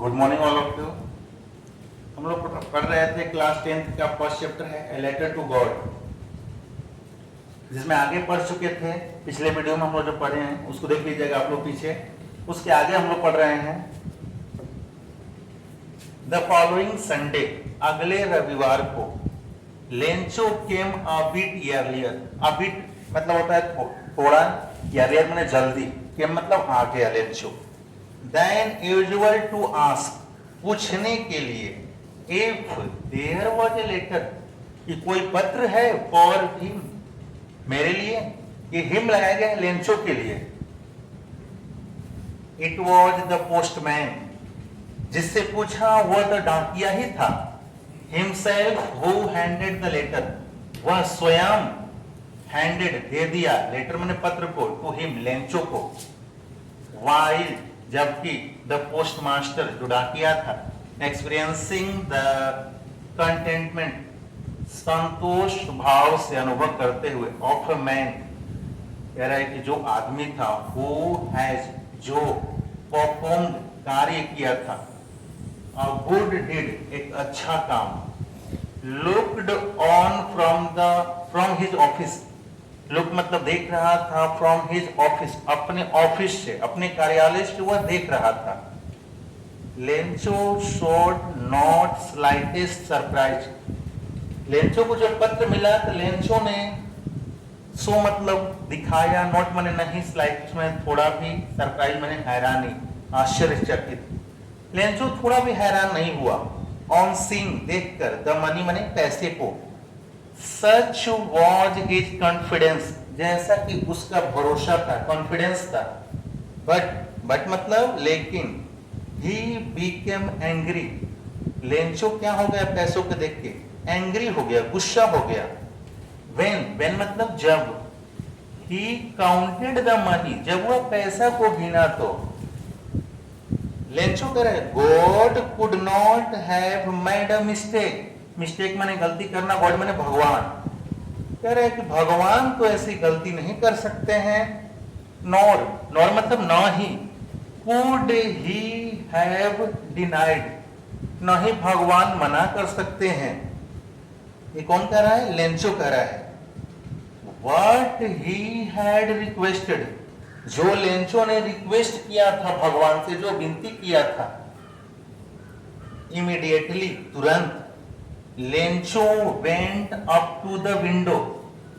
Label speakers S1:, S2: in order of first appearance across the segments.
S1: Good morning all of you. हम लोग पढ़ रहे थे क्लास 10th का फर्स्ट चैप्टर है ए लेटर टू गॉड, जिसमें आगे पढ़ चुके थे। पिछले वीडियो में हम लोग जो पढ़े हैं उसको देख लीजिएगा आप लोग पीछे। उसके आगे हम लोग पढ़ रहे हैं द फॉलोइंग संडे, अगले रविवार को Lencho came a bit earlier. A bit मतलब होता है थोड़ा, अर्लियर माने जल्दी, केम मतलब आ गया Lencho. Then usual to ask, पूछने के लिए, if there was a letter, कि कोई पत्र है, फॉर हिम, मेरे लिए। ये हिम लगाया गया है लेंचो के लिए। इट वॉज द पोस्टमैन, जिससे पूछा वह तो डाकिया ही था। Himself who handed the letter, वह स्वयं हैंडेड दे दिया, लेटर मैंने पत्र को, टू हिम लेंचो को। वाइल जबकि द पोस्ट मास्टर जो डाकिया था, एक्सपीरियंसिंग द कंटेंटमेंट, संतोष भाव से अनुभव करते हुए, ऑफ अ मैन, कह रहा है कि जो आदमी था, हु हैज, जो परफॉर्म्ड, कार्य किया था, अ गुड डीड, एक अच्छा काम, looked on from his office, look मतलब देख रहा था, फ्रॉम हिज ऑफिस, अपने ऑफिस से, अपने कार्यालय से वह देख रहा था। Lencho showed not slightest surprise, Lencho को जब पत्र मिला तो लेंचो ने सो मतलब दिखाया, नॉट माने नहीं, स्लाइट में थोड़ा भी, सरप्राइज माने हैरानी, आश्चर्यचकित। लेंचो थोड़ा भी हैरान नहीं हुआ। ऑन सीइंग, देखकर, द मनी माने पैसे को, सच वॉज हिज कॉन्फिडेंस, जैसा कि उसका भरोसा था, कॉन्फिडेंस था। बट मतलब लेकिन, ही बीकेम एंग्री, लेंचो क्या हो गया पैसों को देख के, एंग्री हो गया, गुस्सा हो गया। वेन मतलब जब, ही काउंटेड द मनी, जब वह पैसा को गिना तो, लेंचो कह रहे God could not have made a mistake, mistake माने गलती करना, गॉड माने भगवान, कह रहे हैं कि भगवान तो ऐसी गलती नहीं कर सकते हैं। नॉर मतलब ना ही, कुड ही हैव डिनाइड, ना ही भगवान मना कर सकते हैं। ये कौन कह रहा है? लेंचो कह रहा है। व्हाट ही हैड रिक्वेस्टेड, जो लेंचो ने रिक्वेस्ट किया था भगवान से, जो विनती किया था, इमीडिएटली, तुरंत, Lencho went up to the window,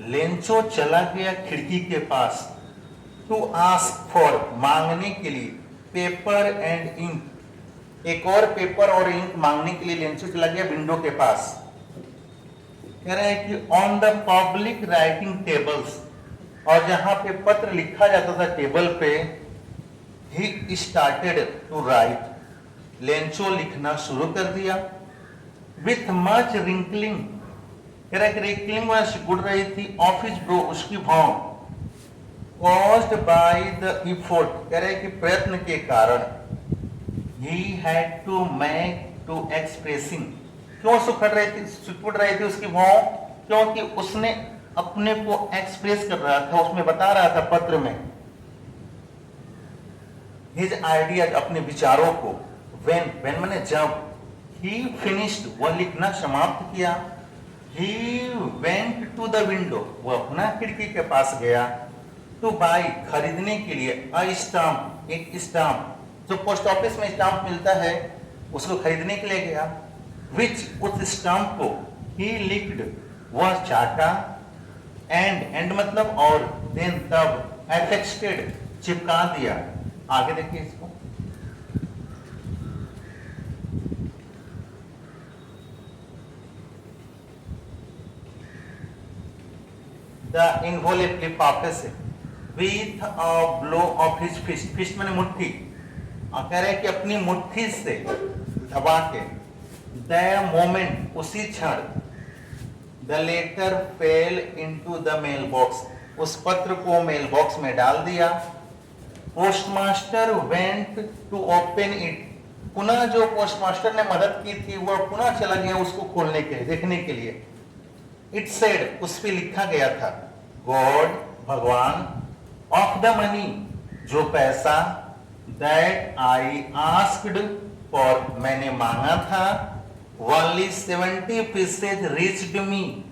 S1: Lencho चला गया खिड़की के पास, टू आस्क फॉर, मांगने के लिए, पेपर एंड इंक, एक और पेपर और इंक मांगने के लिए लेंचो चला गया विंडो के पास। कह रहे हैं कि on the public writing tables, और जहां पे पत्र लिखा जाता था टेबल पे, he started to write, Lencho लिखना शुरू कर दिया। विथ मच रिंकलिंग, कह रहा है कि रिंकलिंग वह सिकुड़ रही थी, ऑफ हिज ब्रो, उसकी भौं, कॉज्ड बाय द इफोर्ट, कह रहे हैं कि प्रयत्न के कारण, he had to make to expressing, क्यों सिकुड़ रही थी उसकी भौं? क्योंकि उसने अपने को एक्सप्रेस कर रहा था, उसमें बता रहा था पत्र में, हिज आइडियाज, अपने विचारों को। वेन माने जब, ही फिनिश्ड, वह लिखना समाप्त किया, he went to the window, वह अपना खिड़की के पास गया, टू बाई, खरीदने के लिए, अ स्टाम्प, एक स्टाम्प, जो पोस्ट ऑफिस में स्टाम्प मिलता है, उसको खरीदने के लिए गया। विच, उस स्टाम्प को, ही लिक्ड, वह चाटा, एंड मतलब और, देन तब, एफेक्टेड, चिपका दिया। आगे देखिए इसको, the envelope लिफाफे से, with a blow of his fist, fist माने मुट्ठी, कह रहे हैं कि अपनी मुट्ठी से दबा के, the moment, उसी क्षण, the letter fell into the mail box, उस पत्र को मेल बॉक्स में डाल दिया। Postmaster went to open it, पुनः जो पोस्टमास्टर ने मदद की थी वह पुनः चला गया उसको खोलने के लिए, देखने के लिए। इट सेड, उस पे लिखा गया था, गॉड, भगवान, ऑफ द मनी, जो पैसा, दैट आई आस्क्ड फॉर मैंने मांगा था, ओनली 70 पीसेज रीच्ड मी,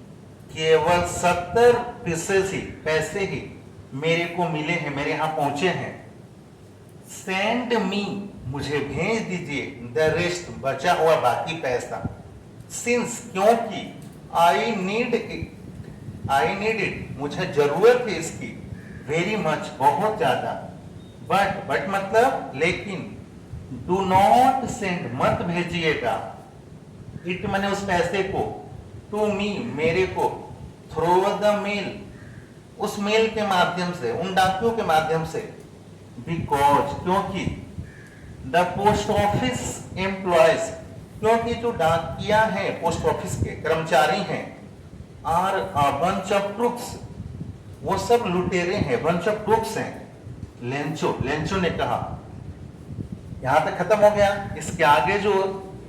S1: केवल 70 पीसेज ही, पैसे ही मेरे को मिले हैं, मेरे यहां पहुंचे हैं। सेंड मी, मुझे भेज दीजिए, द रेस्ट, बचा हुआ बाकी पैसा। सिंस, क्योंकि, आई नीड इट, मुझे जरूरत है इसकी, वेरी मच, बहुत ज्यादा। बट मतलब लेकिन, डू नॉट सेंड, मत भेजिएगा, इट मैंने उस पैसे को, टू मी, मेरे को, थ्रू द मेल, उस मेल के माध्यम से, उन डाकियों के माध्यम से, बिकॉज, क्योंकि, द पोस्ट ऑफिस एम्प्लॉयज, क्योंकि जो डाकिया है पोस्ट ऑफिस के कर्मचारी हैं, आर बंच ऑफ क्रूक्स, वो सब लुटेरे हैं, बंच ऑफ क्रूक्स हैं। लेंचो ने कहा। यहां तक खत्म हो गया। इसके आगे जो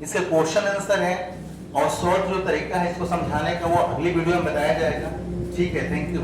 S1: इसके क्वेश्चन आंसर है और शॉर्ट जो तरीका है इसको समझाने का, वो अगली वीडियो में बताया जाएगा। ठीक है, थैंक यू।